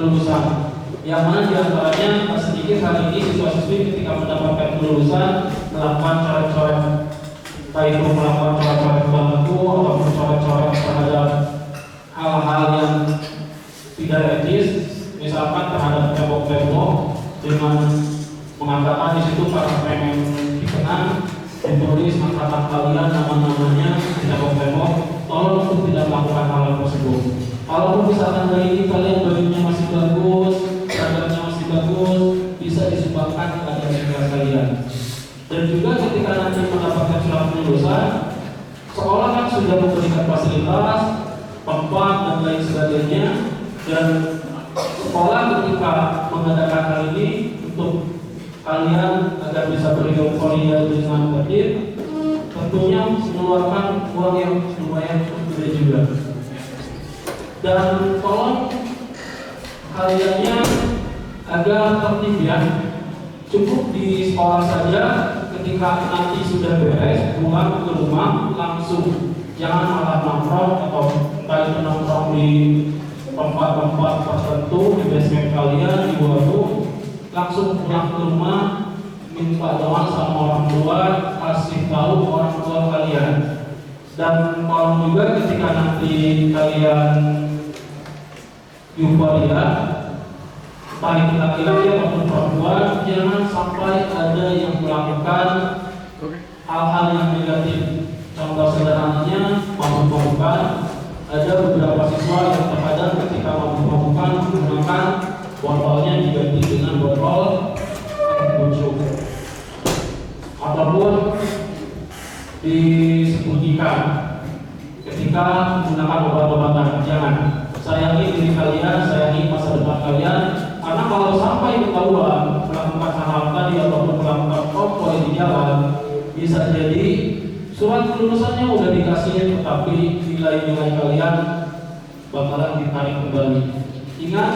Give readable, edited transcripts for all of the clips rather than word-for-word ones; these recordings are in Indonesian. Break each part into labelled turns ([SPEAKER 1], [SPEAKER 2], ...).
[SPEAKER 1] kelulusan, yang mana diantaranya tak sedikit hari ini siswa-siswi ketika mendapatkan kelulusan melakukan coret-coret, baik itu melakukan coret-coret bangku ataupun coret-coret terhadap hal-hal yang tidak etis, misalkan terhadap tembok-tembok dengan mengatakan di situ para pengen dikenang, ditulis angkatan kalian nama-namanya di tembok-tembok. Tolong untuk tidak melakukan hal tersebut. Kalau misalkan dari ini kalian bajunya masih bagus, seragamnya masih bagus, bisa disumbangkan kepada negara kalian. Dan juga ketika nanti mendapatkan surat kelulusan, sekolah kan sudah memberikan fasilitas, tempat dan lain sebagainya, dan sekolah ketika mengadakan hal ini untuk kalian agar bisa bereuforia dengan tertib, tentunya mengeluarkan uang yang lumayan gede juga. Dan tolong kaliannya agar tertib ya. Cukup di sekolah saja, ketika nanti sudah beres pulang ke rumah langsung, jangan malah nongkrong atau entah itu nongkrong di tempat-tempat tertentu di basement kalian, di warung, langsung pulang ke rumah minta doa sama orang tua, kasih tahu orang tua kalian. Dan tolong juga ketika nanti kalian euforia, baik laki-laki ataupun perempuan, jangan sampai ada yang melakukan hal-hal yang negatif. Contoh sederhananya mabuk-mabukan. Ada beberapa siswa yang terkadang ketika mabuk-mabukan menggunakan botolnya diganti dengan botol busuk ataupun disembunyikan ketika menggunakan obat-obatan. Jangan. Sayangi diri kalian, sayangi masa depan kalian, karena kalau sampai ketahuan melakukan hal tadi ataupun melakukan rokok di jalan, bisa jadi surat kelulusannya udah dikasih, tetapi nilai-nilai kalian bakalan ditarik kembali. Ingat,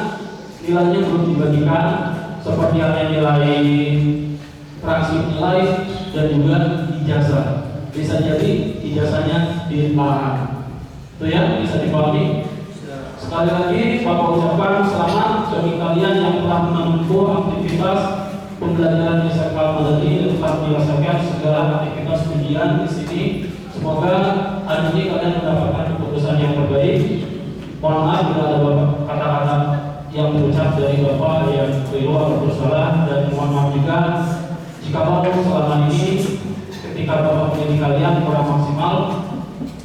[SPEAKER 1] nilainya belum dibagikan, seperti halnya nilai transkrip nilai dan juga ijazah. Bisa jadi ijazahnya ditahan. Itu ya, bisa dipahami. Sekali lagi, Bapak ucapkan selamat bagi kalian yang telah menempuh aktivitas pembelajaran di SMK Al-Madani dan telah menyelesaikan segala aktivitas ujian di sini. Semoga hari ini kalian mendapatkan keputusan yang terbaik. Mohon maaf bila ada kata-kata yang berucap dari Bapak yang keliru atau salah, dan mohon maaf juga jika Bapak selama ini ketika Bapak mendidik kalian kurang maksimal.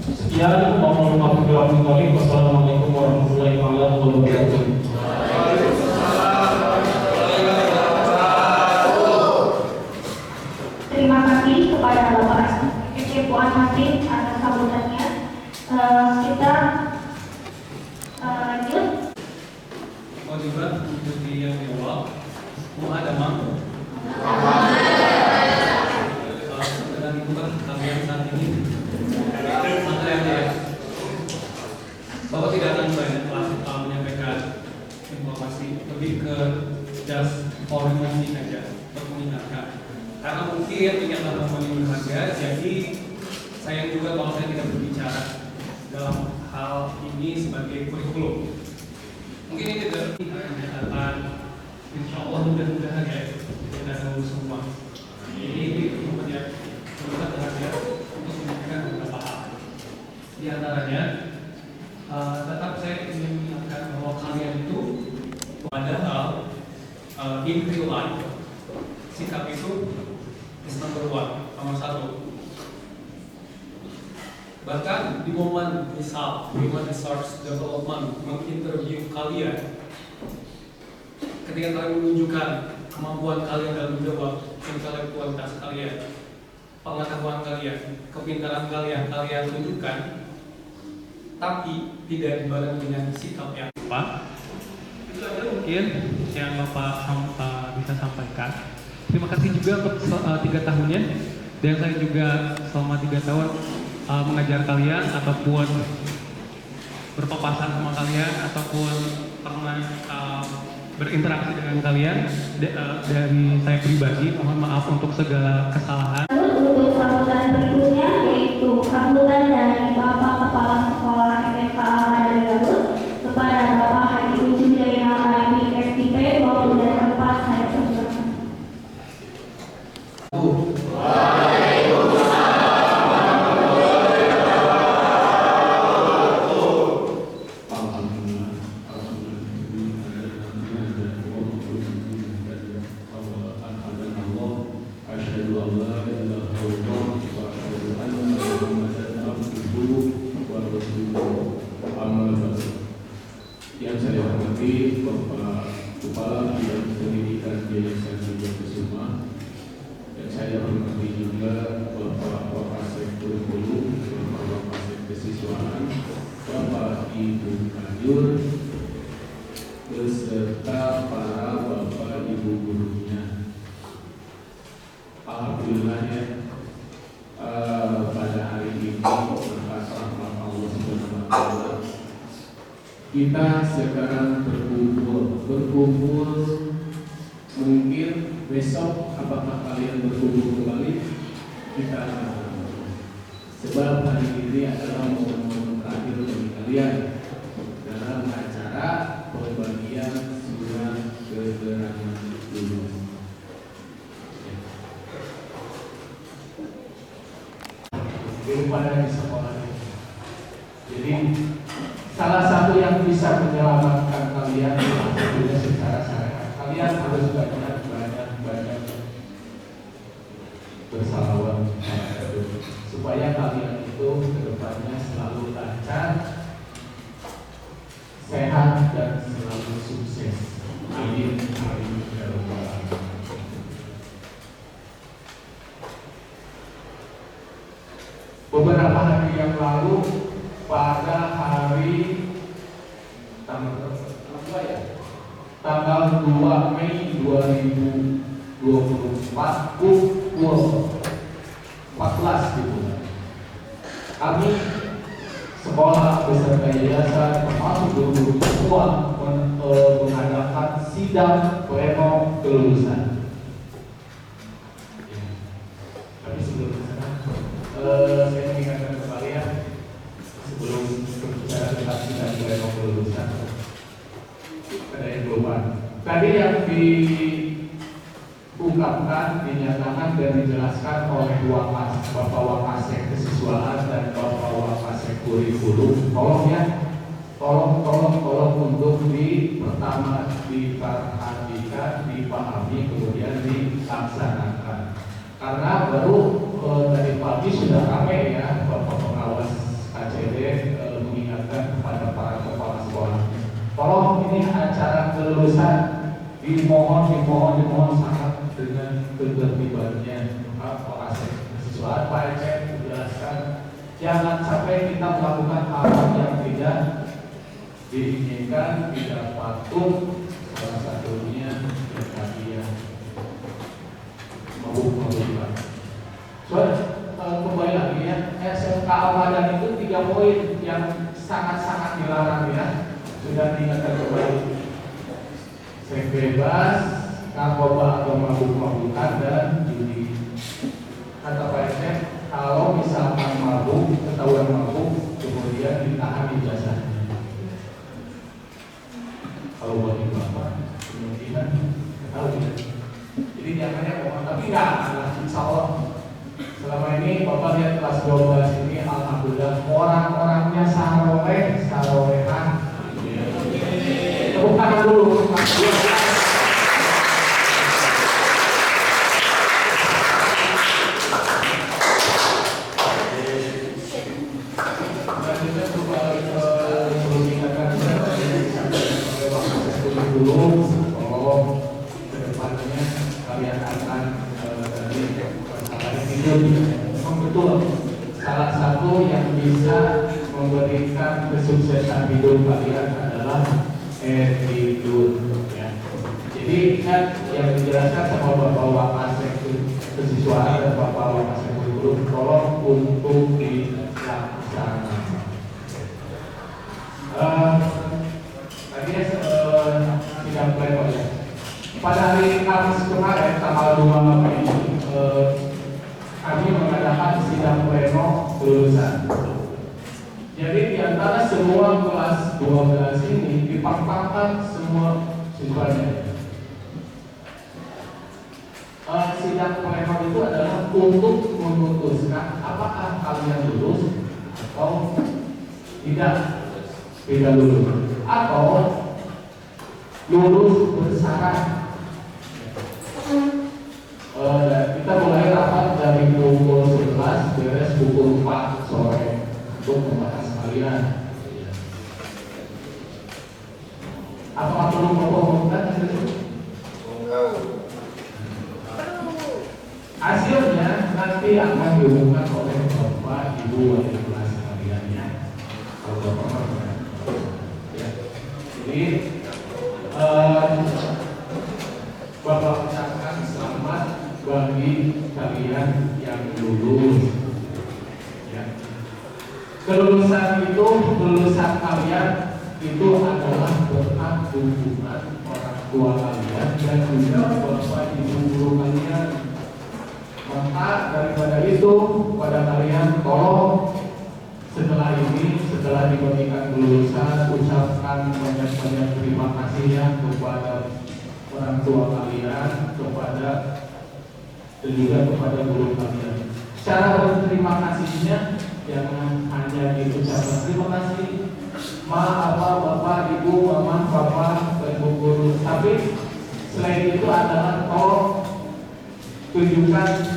[SPEAKER 1] Sekian, wassalamualaikum warahmatullahi wabarakatuh.
[SPEAKER 2] Terima kasih kepada Bapak Puan Hakim atas sambutannya. Kita lanjut.
[SPEAKER 3] Mau juga mengikuti yang di awal. Muhadamah. Sedang dibuka kalian saat ini. Bapak tidak akan banyak menyampaikan informasi, lebih ke just koordinasi saja, mengingatkan. Karena mungkin pernyataan Bapak ini berharga, jadi sayang juga kalau saya tidak berbicara dalam hal ini sebagai kurikulum. Mungkin ini juga pernyataan, insya Allah mudah-mudahan ya kita tahu semua. Ini kemudian sangat berharga untuk menyampaikan beberapa hal. Di antaranya, tetap saya ingin mengingatkan bahwa kalian itu padahal in real life sikap itu is number one, nomor satu. Bahkan di momen misal human resource development menginterview kalian, ketika kalian menunjukkan kemampuan kalian dalam menjawab, intelektualitas kalian, pengetahuan kalian, kepintaran kalian, kalian tunjukkan, tapi tidak dibarengi dengan sikap yang
[SPEAKER 4] Pak, itu aja mungkin yang Bapak bisa sampaikan. Terima kasih juga untuk 3 tahunnya, dan saya juga selama 3 tahun mengajar kalian ataupun berpapasan sama kalian ataupun pernah berinteraksi dengan kalian. Dari saya pribadi mohon maaf untuk segala kesalahan.
[SPEAKER 2] Untuk sambutan berikutnya yaitu sambutan dari Bapak Kepala Sekolah SMK Al-Madani Garut kepada Bapak Haji Ujung Jaya Al-Madani
[SPEAKER 5] Bapak Kepala Bidang Pendidikan Yayasan Hidup Kusuma, dan saya hormati juga Bapak Wakasek Kurikulum, Bapak Wakasek Kesiswaan, Bapak Ibu Kajur, beserta para Bapak Ibu gurunya. Alhamdulillah ya, pada hari ini berkat rahmat Allah Subhanahu wa Ta'ala, kita sekarang berkumpul. Mungkin besok apakah kalian berkumpul kembali? Kita sebab hari ini adalah momen terakhir bagi kalian dalam acara pembagian surat keterangan lulus. Belum pada di sekolah ini. Jadi salah satu yang bisa menyelamatkan kalian adalah secara syariat. Kalian harus banyak bersalawat supaya kalian itu kedepannya selalu lancar, sehat dan selalu sukses. Amin. Amin. Ya Rabbal Alamin. Beberapa hari yang lalu, pada hari tanggal 2 Mei 2024 pukul 14 gitu. Kami sekolah beserta yayasan termasuk guru-guru semua mengadakan sidang pleno kelulusan. Tapi sebelum sana, saya mengingatkan kembali ya, sebelum berbicara tentang sidang pleno kelulusan, ada yang lupa. Tadi yang diungkapkan, dinyatakan dan dijelaskan oleh Bapak Wakasek Kesiswaan dan Bapak Wakasek Kurikulum. Tolong ya, tolong untuk pertama diperhatikan, dipahami, kemudian dilaksanakan. Karena baru tadi pagi sudah ramai ya Bapak Pengawas KCD mengingatkan kepada para kepala sekolah. Tolong ini acara kelulusan dimohon sangat dengan ketertibannya Pak Wakasek Kesiswaan, Pak Ecep menjelaskan jangan sampai kita melakukan hal yang tidak diinginkan, tidak patut. Salah satunya yang tadi yang mabuk-mabukan. Kembali lagi ya, SMK Al-Madan itu 3 poin yang sangat-sangat dilarang ya. Sudah diingatkan kembali, seks bebas, narkoba atau mabuk-mabukan dan judi. Kata Pak Ecep, kalau misalkan mabuk, ketahuan mabuk, kemudian ditahan ijazahnya. Kalau bagi bapak, kemungkinan tahu ya. Jadi jangannya mohon, tapi enggak, insya Allah. Selama ini bapak lihat kelas 12 ini, alhamdulillah orang-orangnya sarowehan. Tepuk tangan dulu. Kedepannya kalian akan memang betul salah satu yang bisa memberikan kesuksesan hidup kalian adalah attitude ya. Jadi ingat yang dijelaskan sama Bapak Wakasek Kesiswaan dan Bapak Wakasek Kurikulum, tolong untuk dilaksanakan. Tadi sidang pleno ya. Pada hari Kamis kemarin tanggal 2 Mei kami mengadakan sidang pleno kelulusan. Jadi di antara semua kelas 12 ini dipaparkan semua siswanya. Sidang pleno itu adalah untuk memutuskan apakah kalian lulus atau tidak lulus, atau lulus bersyarat. Kita mulai rapat dari pukul 11 beres pukul 4 sore untuk membahas kalian. Apakah perlu nanti akan diumumkan oleh Bapak Ibu wali kelas kalian ya. Kalau Bapak ya. Jadi Bapak ucapkan selamat bagi kalian yang lulus. Ya. Kelulusan kalian itu adalah berkat dukungan orang tua kalian dan juga bapak ibu guru kalian. Maka daripada itu pada kalian tolong setelah diberikan kelulusan ucapkan banyak-banyak terima kasih ya kepada orang tua kalian, dan juga kepada guru kalian. Cara berterima kasihnya jangan hanya diucapkan terima kasih ma, apa, bapak, ibu, mama, bapak, dan ibu guru, tapi selain itu adalah tolong tunjukkan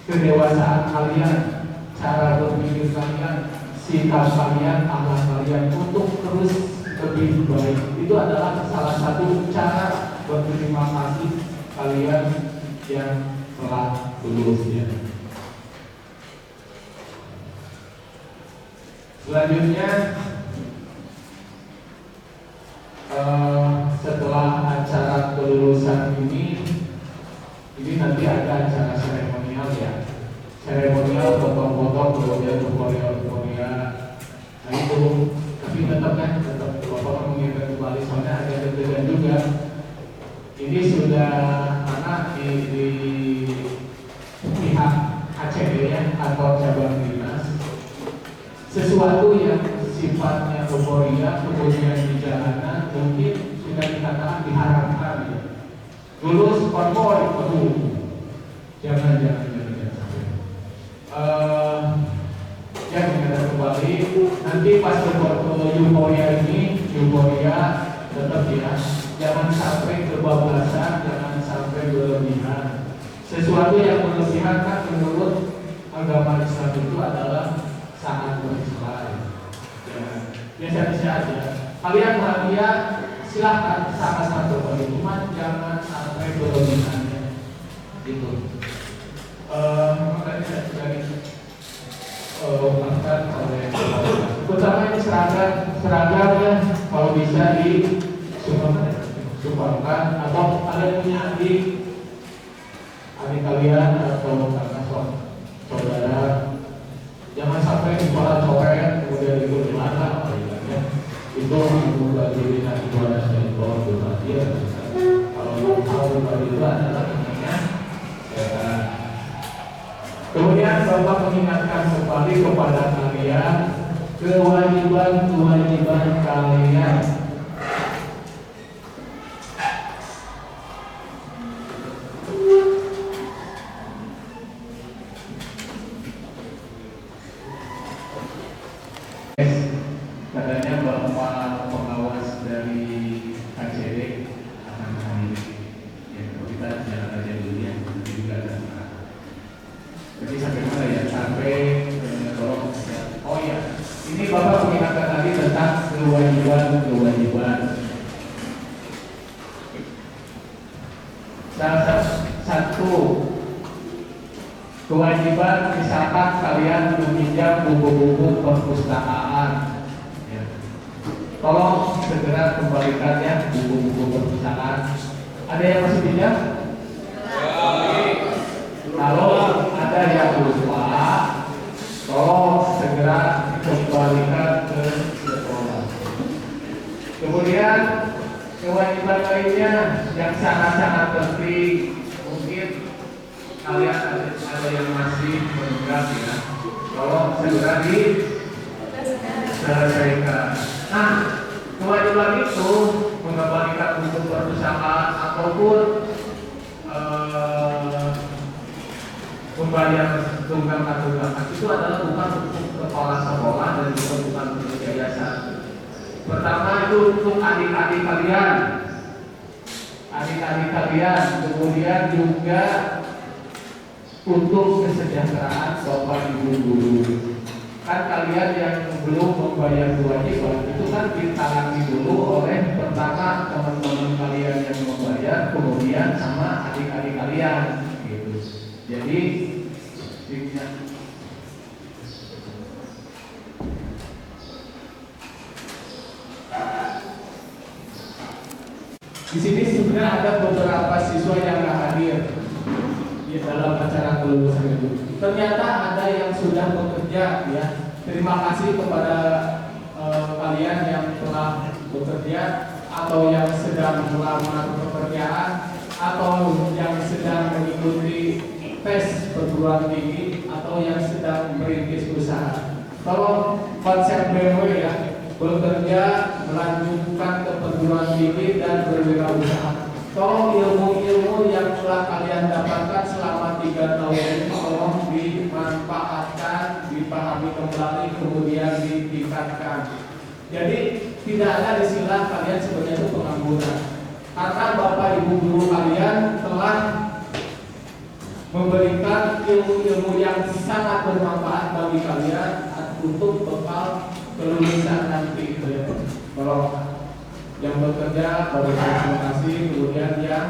[SPEAKER 5] kedewasaan kalian, cara berpikir kalian, sikap kalian, akhlak kalian untuk terus lebih baik. Itu adalah salah satu cara berterima kasih kalian yang telah lulus ya. Selanjutnya setelah acara kelulusan ini nanti ada acara seremonial ya. Seremonial potong-potong kemudian euforia. Nah itu, tapi tetap Bapak mengingatkan kembali soalnya ada deg-degan juga. Ini sudah mana di pihak ACD ya atau cabang dinas, sesuatu yang sifatnya euforia kemudian di jalanan mungkin sudah dikatakan diharapkan ya. Lulus konvoy, jangan sampai. Ya mengingatkan kembali nanti pas euforia tetap ya, jangan sampai kebablasan, jangan sampai berlebihan. Sesuatu yang berlebihan kan menurut agama Islam itu adalah sangat berislam. Biasa-biasa aja. Kalian bahagia, silahkan sama-sama berbahagia, cuma jangan sampai berlebihan. Gitu. Makanya dari makan oleh terutama ini seragamnya kalau bisa disumbangkan atau kalian punya adik kalian atau kakak saudara, jangan sampai sekolah copet kemudian ikut belakang ya. Itu bagi nanti keluarga dan keluarga dia. Kalau berbagi itu adalah namanya kemudian Bapak mengingatkan kembali kepada kalian kewajiban kalian. Katanya Bapak pengawas dari ACD akan hadir. Ya, kita jalan aja dulu ya, juga ada. Jadi sampai mana ya? Sampai tolong. Oh ya, ini Bapak mengingatkan tadi tentang kewajiban. Salah satu kewajiban misalkan kalian meminjam buku-buku perpustakaan. Ya. Tolong segera kembalikan ya buku-buku perpustakaan. Ada yang masih pinjam? Kalau ada yang lupa, tolong segera kembalikan ke sekolah. Kemudian kewajiban lainnya yang sangat-sangat penting, mungkin kalian ada yang masih menunggak ya, tolong segera diselesaikan. Nah, kewajiban itu mengembalikan buku perpustakaan ataupun membayar tunggakan itu adalah bukan untuk kepala sekolah dan juga bukan untuk yayasan. Pertama itu untuk adik-adik kalian, kemudian juga untuk kesejahteraan bapak ibu guru. Kan kalian yang belum membayar kewajiban itu kan ditangani dulu oleh pertama teman-teman kalian yang membayar, kemudian sama adik-adik kalian. Jadi Di sini sebenarnya ada beberapa siswa yang nggak hadir di dalam acara kelulusan itu. Ternyata ada yang sudah bekerja, ya. Terima kasih kepada kalian yang telah bekerja atau yang sedang melamar pekerjaan atau yang sedang mengikuti tes perguruan tinggi atau yang sedang merintis usaha. Tolong konsep BMW, ya, bekerja, melanjutkan ke perguruan tinggi dan berwirausaha. Tolong ilmu-ilmu yang telah kalian dapatkan selama 3 tahun ini tolong dimanfaatkan, dipahami kembali, kemudian ditingkatkan. Jadi tidak ada istilah kalian sebenarnya itu pengangguran, karena bapak ibu guru kalian telah memberikan ilmu-ilmu yang sangat bermanfaat bagi kalian untuk bekal kelulusan nanti. Kalau yang bekerja baru terima kasih, kemudian yang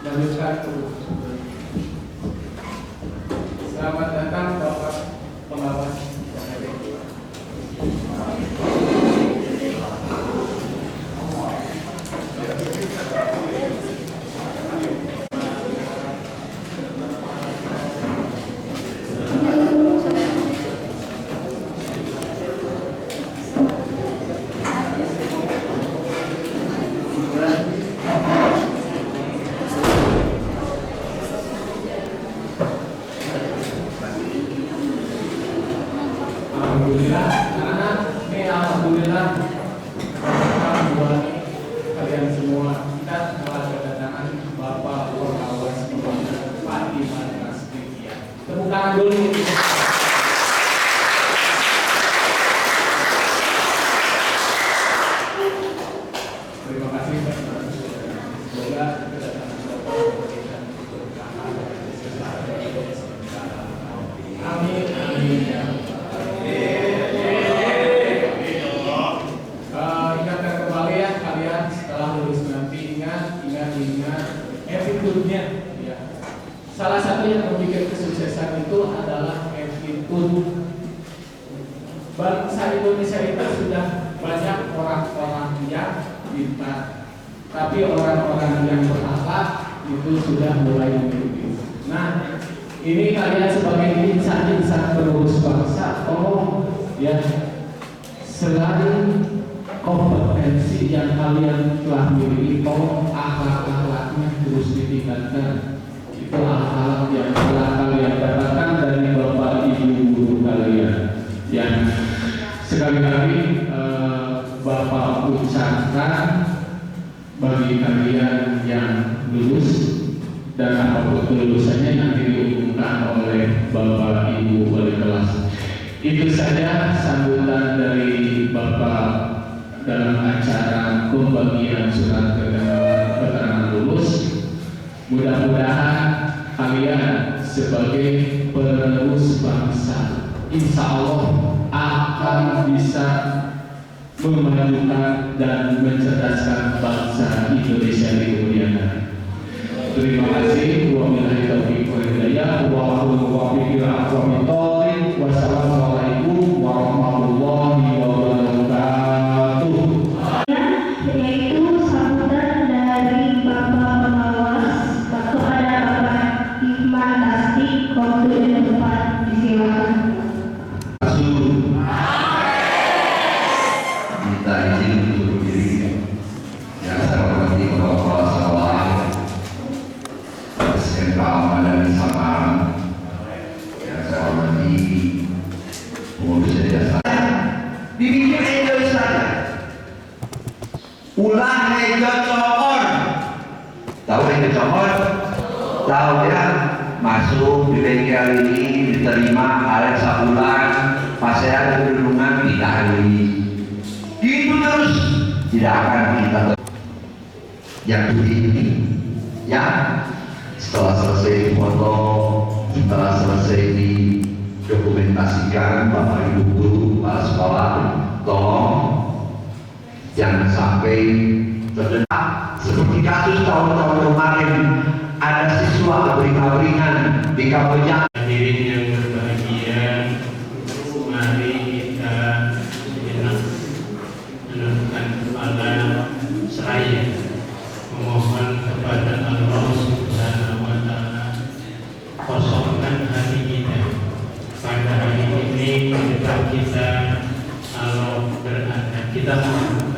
[SPEAKER 5] lanjutkan terus. Selamat datang Bapak Pengawas. Alhamdulillah, karena ini alhamdulillah buat kalian semua. Kita telah kedatangan Bapak Pengawas Pak Iman Prasetya. Tepuk tangan dulu. Terima kasih Pak. Semoga kedatangan Bapak memberikan keberkahan dan kesehatan. Amin, amin ya. Ingatkan kembali ya kalian setelah lulus nanti, ingat attitude-nya, ya. Salah satu yang membuat kesuksesan itu adalah attitude. Bangsa Indonesia itu sudah banyak orang-orang yang pintar, tapi orang-orang yang berakhlak itu sudah mulai menipis. Nah, ini kalian sebagai insan-insan penerus bangsa, tolong ya, selain kompetensi yang kalian telah miliki, tolong akhlak-akhlaknya terus ditingkatkan. Itu akhlak yang telah kalian dapatkan dari bapak ibu guru kalian. Yang sekali lagi bapak ucapkan bagi kalian yang lulus dan apapun kelulusannya nanti diumumkan oleh bapak ibu wali kelas. Itu saja sambutan dari bapak dalam acara pembagian surat keterangan lulus. Mudah-mudahan kalian sebagai penerus bangsa, insya Allah akan bisa memajukan dan mencerdaskan bangsa Indonesia di kemudian hari. Terima kasih. Wabillahi taufiq wal hidayah. Wassalamualaikum warahmatullahi wabarakatuh.
[SPEAKER 2] Yaitu sambutan dari Bapak Pengawas. Waktu ada Bapak Iman Asti, waktu yang tepat disilakan.
[SPEAKER 6] Minta izin untuk berdiri. Yang saya hormati Bapak Kepala Sekolah SMK Madani Samarang, yang saya hormati pengurus jasa. Dibikin aja saja. Ulang aja cokor. Tahu aja cokor? Tahu ya? Masuk di bengkel ini diterima ada sebulan, pas saya ada kerudungan ditarik. Gitu terus tidak akan kita yang begini ya. Setelah selesai foto, setelah selesai didokumentasikan, bapak ibu guru kepala sekolah tolong jangan sampai terdengar seperti kasus tahun-tahun kemarin ada siswa abring-abringan di Kamboja.
[SPEAKER 7] Hadirin yang berbahagia, mari kita sejenak menundukkan kepala seraya tempat kita kalau berada. Kita mohon,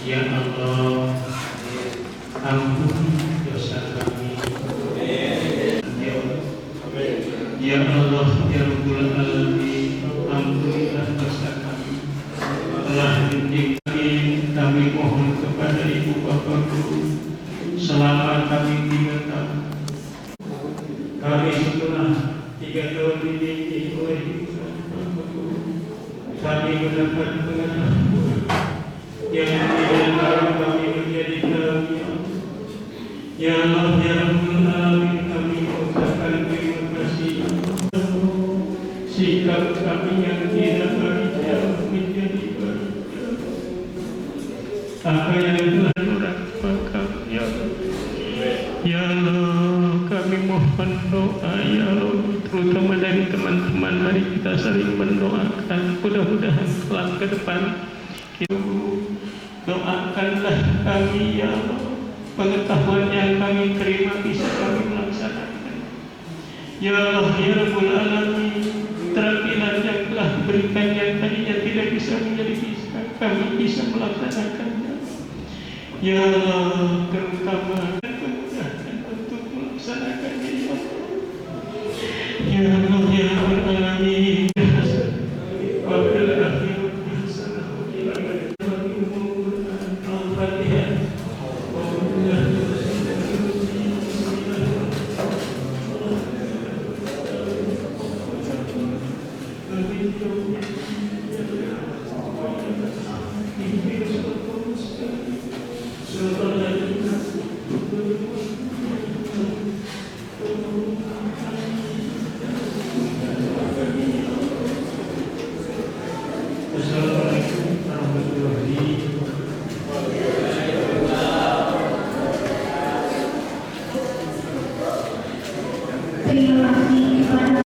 [SPEAKER 7] ya Allah, ampuni dosa kami. Ya Allah, ya Rabbul Alamin, ampunilah dosa kami. Telah kami mohon kepada Ibu Bapak Guru selama kami 3 tahun. Kami setelah 3 tahun dididik oleh Ibu Bapak Guru, kami mendapat pengetahuan yang tidak kami menjadi tahu. Ya Allah, ya Rabbul Alamin, kami mengucapkan terima kasih. Sikap kami yang tidak berhijab menjadi berhijab. Apa yang telah dilakukan kami, ya Allah. Ya Allah, kami mohon doa, ya Allah, terutama dari teman-teman. Mari kita saling mendoakan. Mudah-mudahan kelak ke depan kita doakanlah kami, ya Allah. Pengetahuan yang kami terima bisa kami melaksanakan. Ya Allah, ya Rabbul Alamin, terampilan yang telah diberikan yang tadinya tidak bisa menjadi bisa, kami bisa melaksanakannya. Ya Allah, terutama kemudahan untuk melaksanakannya, ya Allah. Ya Allah, ya Rabbul Alamin, wabil akhir hasanah wa fil akhirati hasanah. Al-Fatihah. Assalamualaikum warahmatullahi wabarakatuh.
[SPEAKER 2] Terima kasih kepada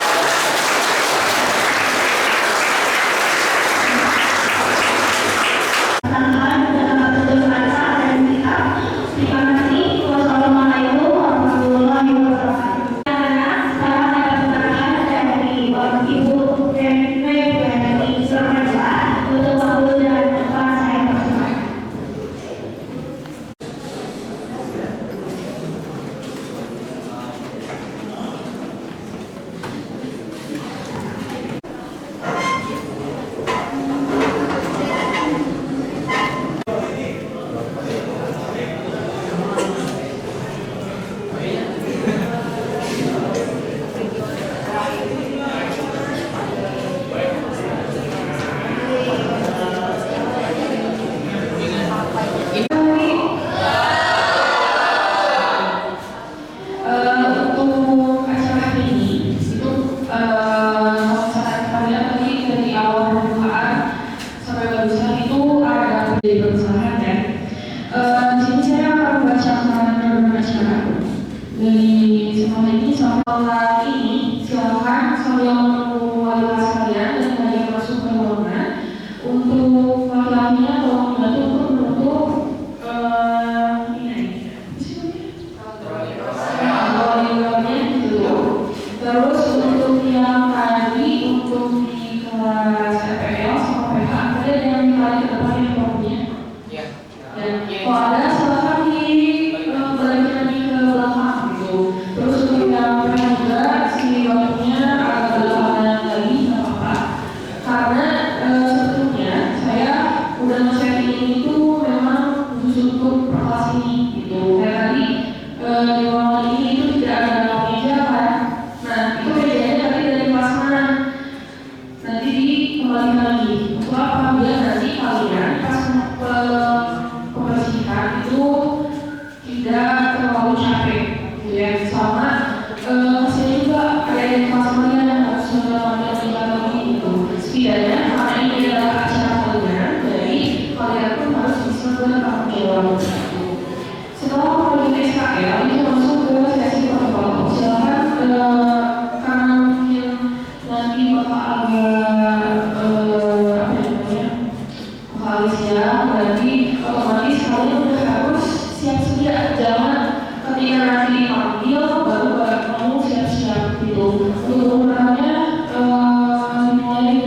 [SPEAKER 2] mulai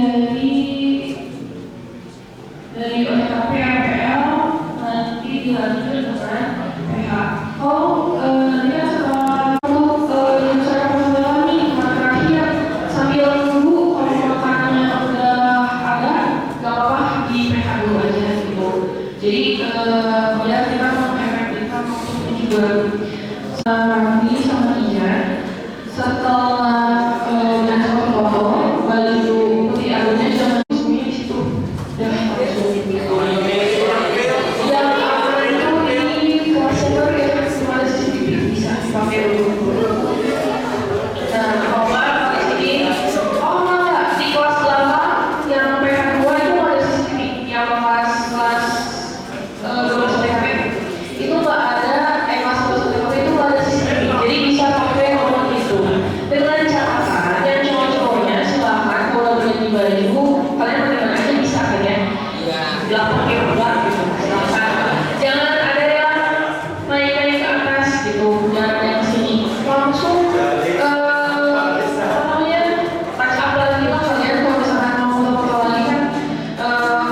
[SPEAKER 2] dengan PH. Oh, dia setelah yang saya alami terakhir sambil nunggu kalau makanannya udah ada, gak apa-apa di PH dulu aja gitu. Jadi ya kita mengefek kita untuk juga Raffi sama Ijan setelah belajar foto balik putih alunya jangan semuanya di situ dan langsung gitu. Yang itu di kelas senior ya cuma ada CCTV bisa dipakai dulu. Nah kalau di sini enggak di kelas 8 yang PH2 itu ada CCTV yang kelas 12 TKP itu nggak ada kelas 12 TKP itu nggak ada CCTV jadi bisa pakai nomor itu dengan catatan yang cowok-cowoknya silahkan kalau berani baju kalian bagaimana aja bisa kan ya belakang gitu silahkan jangan ada yang naik-naik ke atas gitu jangan ada yang sini langsung apa namanya touch up lagi lah kalian kalau misalkan mau foto lagi kan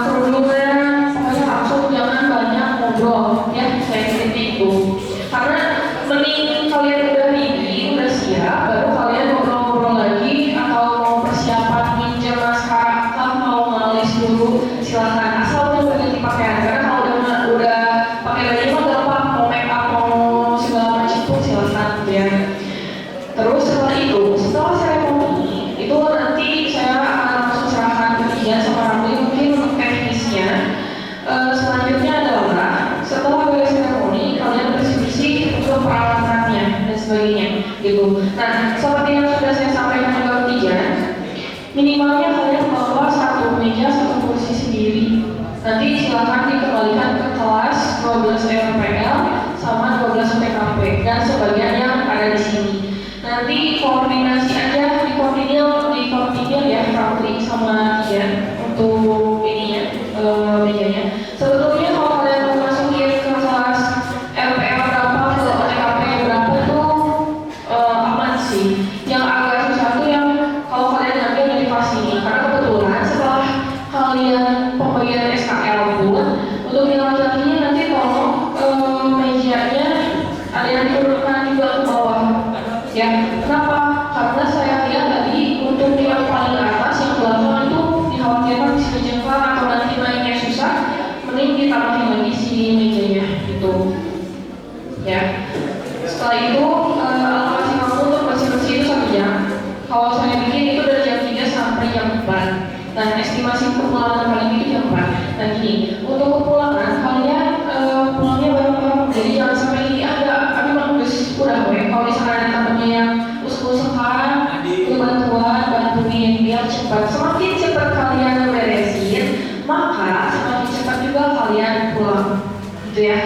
[SPEAKER 2] kerudungnya pokoknya langsung jangan banyak ngobrol ya saya seperti itu karena mending kalian udah ready udah siap baru kalian ngobrol-ngobrol lagi atau mau persiapan minjem maskara atau mau ngalis dulu silakan asal udah ganti pakaian karena kalau udah pakai baju mah gampang mau make up mau segala macam pun silakan ya. Terus setelah seremoni itu nanti saya akan langsung serahkan ke Ijan sama Raffi mungkin untuk teknisnya. Selanjutnya adalah setelah beres seremoni kalian bersih-bersih untuk peralatannya dan sebagainya gitu. Nah seperti yang sudah saya sampaikan juga ke Ijan, minimalnya kalian bawa satu meja satu kursi sendiri. Nanti silakan dikembalikan ke kelas 12 RPL sama 12 TKP dan sebagian yang ada di sini. Nanti koordinasi aja dikoordinir ya Raffi sama Ijan untuk ininya mejanya. Sebetulnya kalau kalian mau masukin ke kelas RPL berapa ke TKP berapa tuh aman sih. Yang agak susah tuh yang kalau kalian ngambil dari kelas ini karena kebetulan setelah kalian pembagian SKL pun untuk yang laki-lakinya nanti tolong mejanya ada yang diturunkan juga ke bawah ya. Kenapa? Karena saya lihat tadi untuk yang paling atas yang belakang itu dikhawatirkan bisa kejengkal atau nanti naiknya susah, mending ditambahin lagi si mejanya gitu ya. Setelah itu alokasi kamu untuk bersih-bersih itu 1 jam. Kalau saya bikin itu dari jam 3 sampai jam 4. Nah estimasi kepulangan kalian itu jam 4. Nah gini, untuk kepulangan kalian pulangnya bareng-bareng jadi jangan sampai ini ada bagus udah gue kalau misalnya ada temennya yang usuk-usukan itu bantuin biar cepat. Semakin cepat kalian beresin maka semakin cepat juga kalian pulang gitu ya.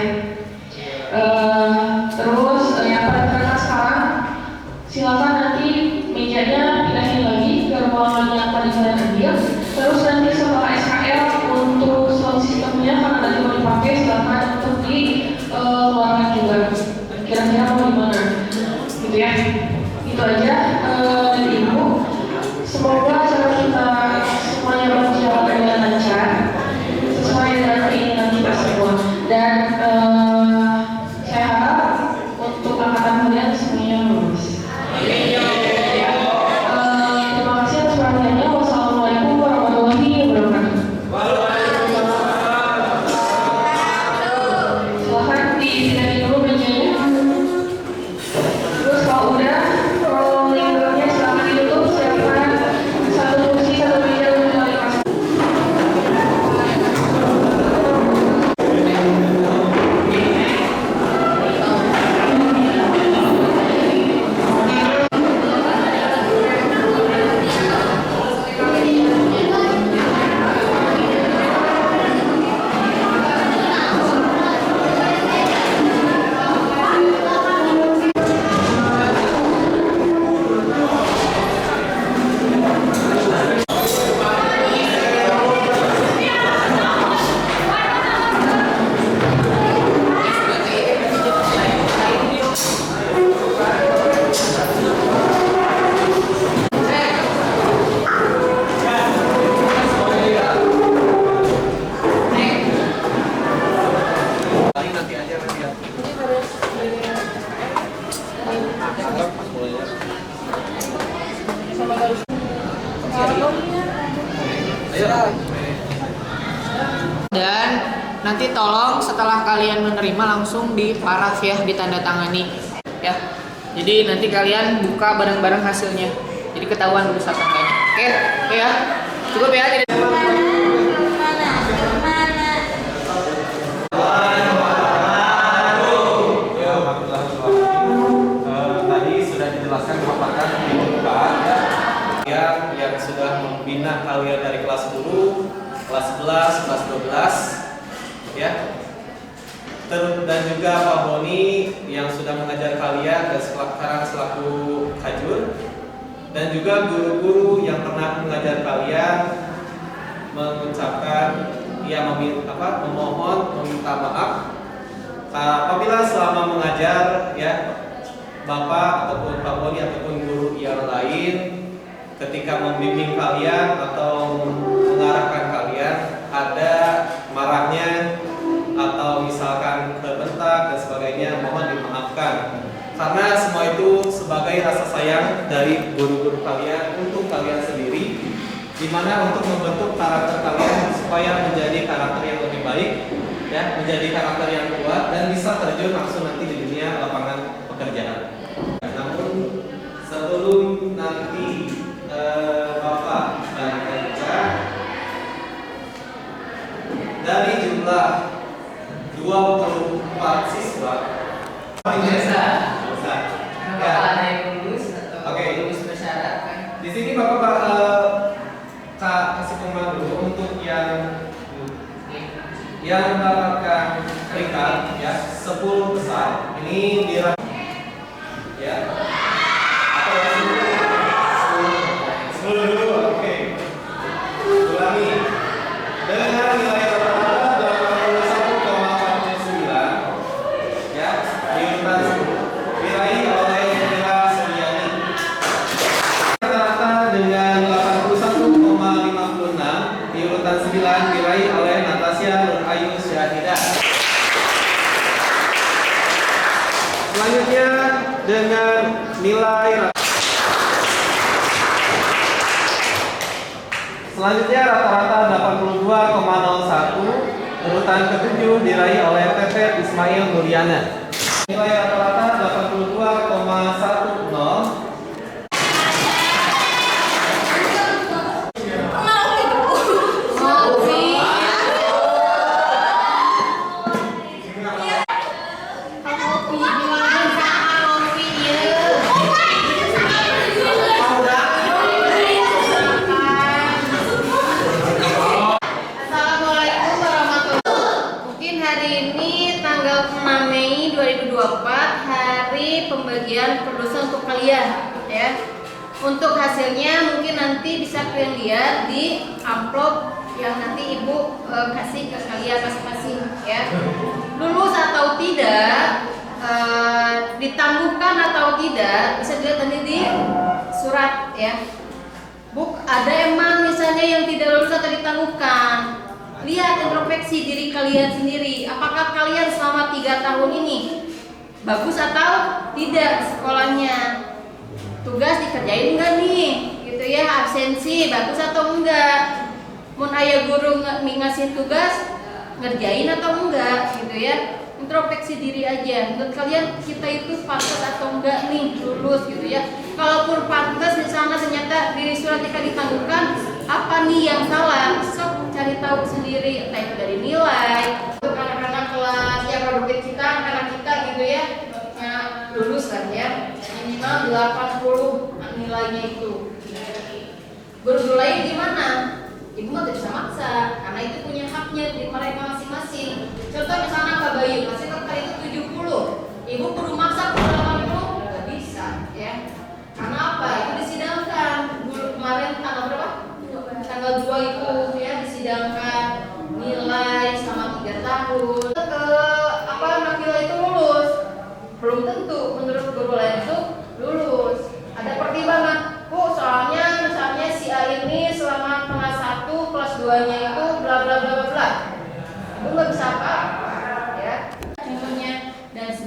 [SPEAKER 2] Terus yang pada berangkat sekarang silakan nanti mejanya pindahin lagi ke ruangan yang tadi kalian ambil. Terus nanti setelah SKL untuk sound systemnya karena tadi mau dipakai silakan untuk dikeluarkan juga. Kira-kira mau gimana gitu ya. Itu aja dari Ibu. Semoga acara kita semuanya berjalan dengan lancar sesuai dengan keinginan kita semua dan saya harap untuk angkatan kalian semuanya lulus. Terima kasih atas perhatiannya. Wassalamualaikum warahmatullahi wabarakatuh. Silahkan dipindahin dulu mejanya. Terus kalau udah
[SPEAKER 8] Dan nanti tolong setelah kalian menerima langsung diparaf ya, ditandatangani ya. Jadi nanti kalian buka bareng-bareng hasilnya. Jadi ketahuan lulus atau enggaknya. Oke, ya. Cukup ya. Tidak
[SPEAKER 3] tadi sudah dijelaskan papakan di pembukaan yang sudah membina kalian dari kelas 10, kelas 11, kelas 12 ya. Dan juga Pak Boni yang sudah mengajar kalian dan sekarang selaku kajur, dan juga guru-guru yang pernah mengajar kalian mengucapkan memohon meminta maaf apabila selama mengajar ya Bapak ataupun Pak Boni ataupun guru yang lain ketika membimbing kalian atau mengarahkan kalian ada marahnya atau misalkan terbentak dan sebagainya, mohon dimaafkan karena semua itu sebagai rasa sayang dari guru-guru kalian untuk kalian sendiri, dimana untuk membentuk karakter kalian supaya menjadi karakter yang lebih baik ya, menjadi karakter yang kuat dan bisa terjun langsung nanti di dunia lapangan pekerjaan. Namun sebelum nanti Bapak dan Ibu dari jumlah 24 siswa
[SPEAKER 8] biasa.
[SPEAKER 3] Ya.
[SPEAKER 8] Ada yang lulus atau lulus bersyarat kan?
[SPEAKER 3] Di sini Bapak kasih pengumuman dulu untuk yang mendapatkan peringkat ya 10 besar ini ya. Atau 10 dulu, oke. Ulangi. Dengan nilai rata-rata 81,49 ya, di urutan 10 diraih oleh Mira Suryani. Rata-rata dengan 81,56 di urutan 9 diraih oleh Natasha Nurayu Syahidah. Selanjutnya dengan nilai selanjutnya rata-rata 82,01 urutan ke-7 diraih oleh Tete Ismail Nuriana. Nilai rata-rata 82,10.
[SPEAKER 9] Pembagian produsen untuk kalian ya. Untuk hasilnya mungkin nanti bisa kalian lihat di amplop yang nanti ibu kasih ke kalian masing-masing ya. Lulus atau tidak, ditangguhkan atau tidak bisa dilihat nanti di surat ya. Ada emang misalnya yang tidak lulus atau ditangguhkan. Lihat introspeksi diri kalian sendiri. Apakah kalian selama 3 tahun ini bagus atau tidak sekolahnya, tugas dikerjain enggak nih gitu ya, absensi bagus atau enggak, mun aya guru ngasih tugas ngerjain atau enggak gitu ya. Introspeksi diri aja menurut kalian kita itu pantas atau enggak nih lulus gitu ya. Kalaupun pantas misalnya ternyata diri surat kita ditangguhkan, apa nih yang salah, sok cari tahu sendiri, entah itu dari nilai untuk anak-anak kelas yang produktif kita, anak-anak kita gitu ya, lulus kan ya, minimal 80 nilainya itu. Guru lain gimana? Ibu mah tidak bisa maksa, karena itu punya haknya di mereka masing-masing. Contoh misalnya Kak Bayu, masih kali itu 70, ibu perlu maksa ke 80, nggak bisa ya. Karena apa? Itu disidangkan. Dulu kemarin tanggal berapa? Tanggal 2 itu ya disidangkan nilai selama 3 tahun. Anak nilai itu lulus? Belum tentu. Menurut guru lain itu lulus. Ada pertimbangan. Bu, soalnya misalnya si A ini selama kelas 1, kelas 2-nya itu bla bla bla bla bla. Itu nggak bisa apa-apa ya.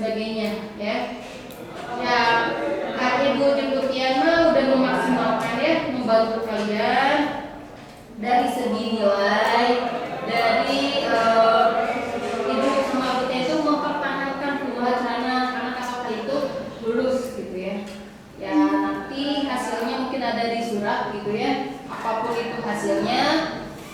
[SPEAKER 9] sebagainya, ya. Ya, Ibu Jemput Yana udah memaksimalkan ya, membantu kalian dari segi nilai, dari Ibu sama Butnya itu mempertahankan wacana anak-anak itu lulus gitu ya. Ya nanti hasilnya mungkin ada di surat gitu ya. Apapun itu hasilnya,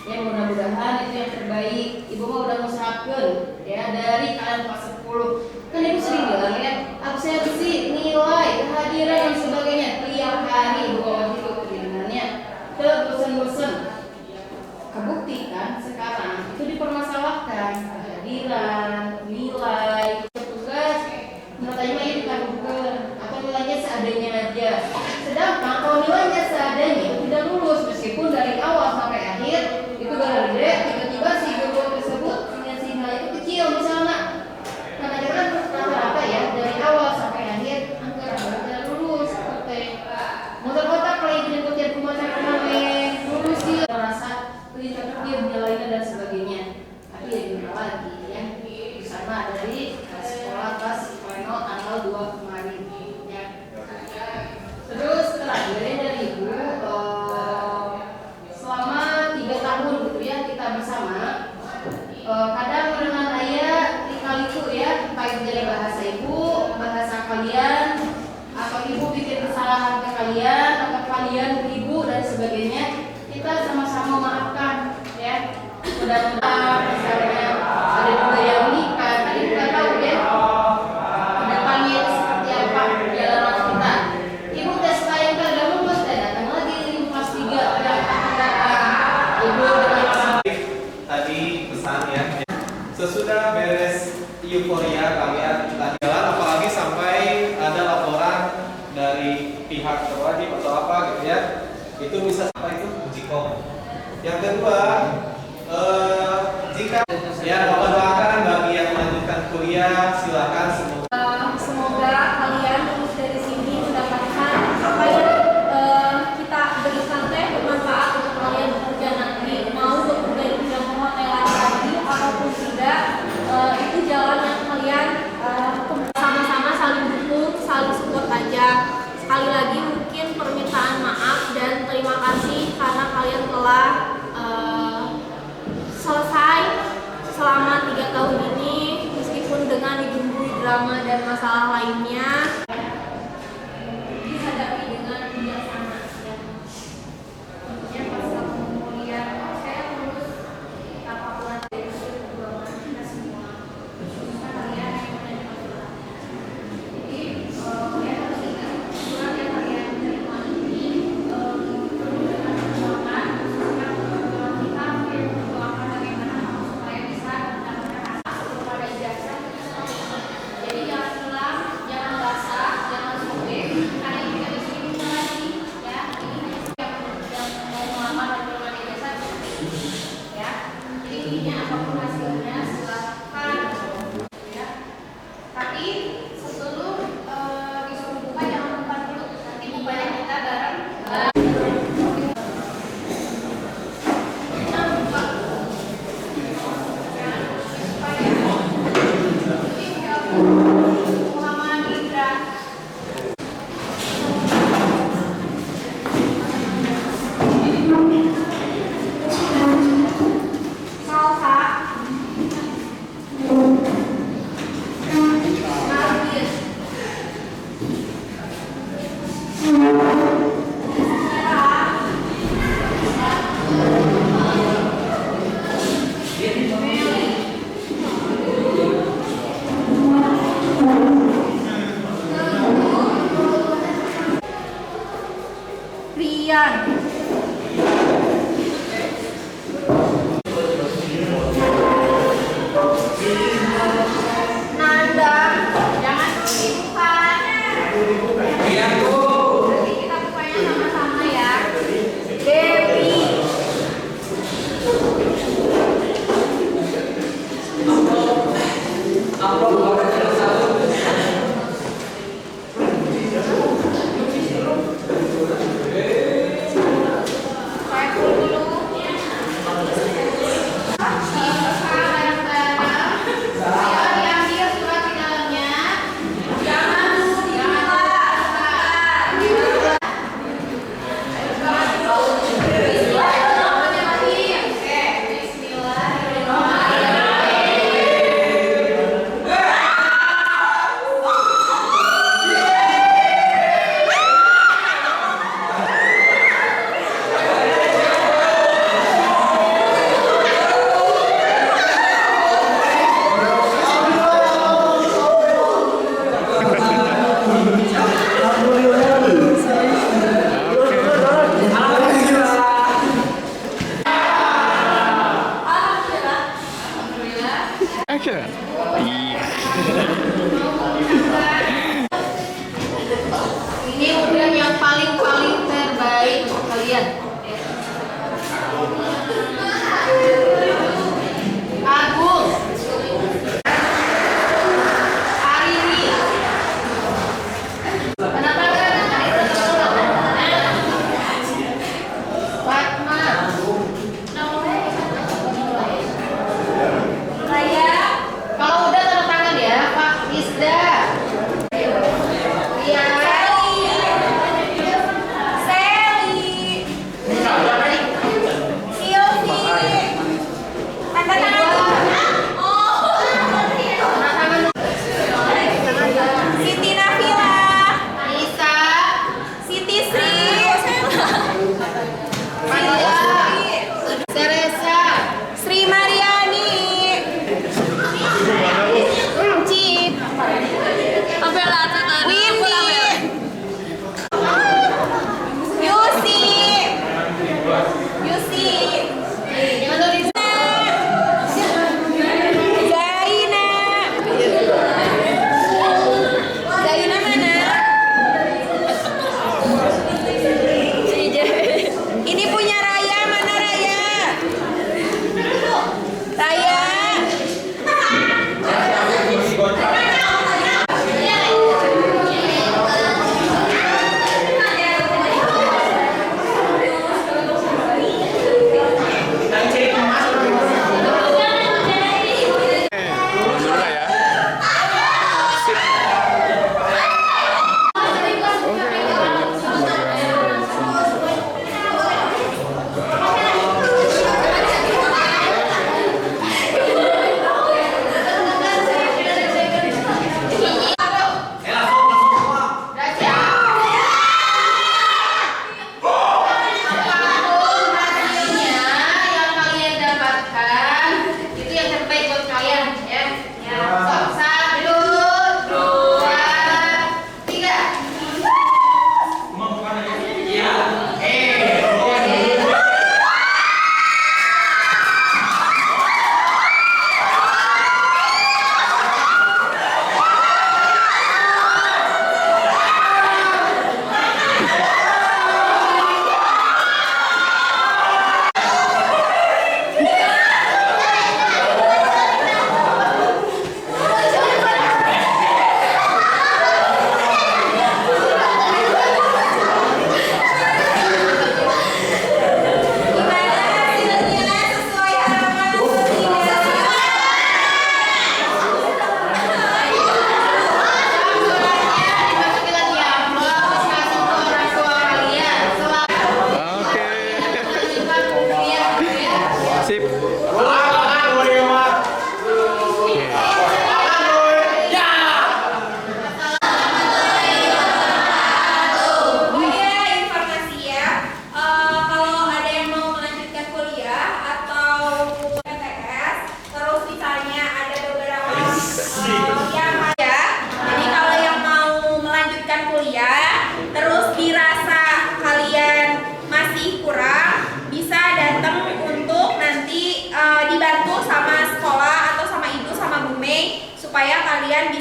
[SPEAKER 9] ya mudah-mudahan itu yang terbaik. Ibu mah udah ngusahakeun ya dari kalian kelas 10. Kan Ibu sering bilang ya, absensi, nilai, kehadiran dan sebagainya tiap hari Ibu bawa itu keinginannya ke bosan-bosan. Kebukti kan sekarang itu dipermasalahkan kehadiran, nilai, tugas, nilainya itu bukan atau nilainya seadanya aja. Sedangkan kalau nilainya seadanya tidak lulus meskipun dari awal sampai akhir itu gede, tiba-tiba si guru tersebut punya nilai itu kecil misalnya. Karena kan rata-rata ya dari awal sampai akhir angka tidak lulus seperti motor-motor kalau dijemputkan kemarin lulus sih merasa dia nilainya dan sebagainya. Tapi ya gimana lagi ya, di sana dari sekolah kelas Pleno tanggal 2 kemarin ya. Terus terakhir dari Ibu selama 3 tahun gitu ya kita bersama, kadang dengan ayah kali itu ya entah itu dari bahasa Ibu, bahasa kalian, atau Ibu bikin kesalahan ke kalian atau kalian ke Ibu dan sebagainya, kita sama-sama maafkan ya. Mudah-mudahan misalnya ada juga yang nikah, tadi kita tahu ya kedepannya itu seperti apa perjalanan kita. Ibu tes lain kagak lulus dan datang lagi di kelas 3 ya. Ibu
[SPEAKER 10] tadi pesan ya. Sesudah beres euforia kalian tadi jalan, apalagi sampai ada laporan dari pihak berwajib atau apa gitu ya, itu bisa sampai itu uji kom. Yang kedua, jika ya Bapak doakan bagi yang melanjutkan kuliah silakan
[SPEAKER 9] semoga kalian lulus dari sini mendapatkan apa yang kita berikan teh bermanfaat untuk kalian bekerja nanti, mau bekerja di bidang perhotelan lagi ataupun tidak, itu jalan yang kalian sama-sama saling dukung, saling support aja. Sekali lagi mungkin permintaan maaf dan terima kasih karena kalian telah selesai selama 3 tahun ini meskipun dengan dibumbui drama dan masalah lainnya dihadapi dengan bijaksana dan tentunya pas kemudian saya lulus apapun dari perjuangan kita semua kalian yang menerima jadi kalian harus ingat surat yang kalian terima ini perlu dengan perjuangan kita berdoakan bagaimana supaya bisa mendapatkan hasil kepada ijazah. Jadi jangan hilang, jangan basah.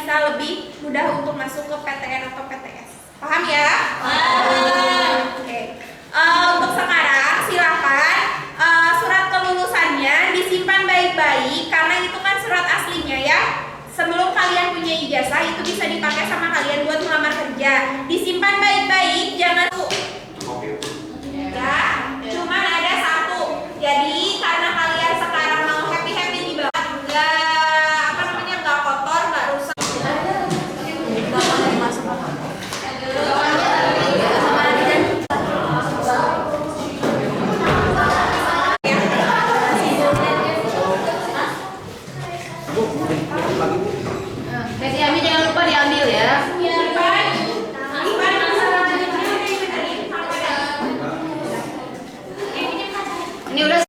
[SPEAKER 11] bisa lebih mudah untuk masuk ke PTN atau PTS. Paham ya? Oke. Untuk sekarang silakan surat kelulusannya disimpan baik-baik karena itu kan surat aslinya ya. Sebelum kalian punya ijazah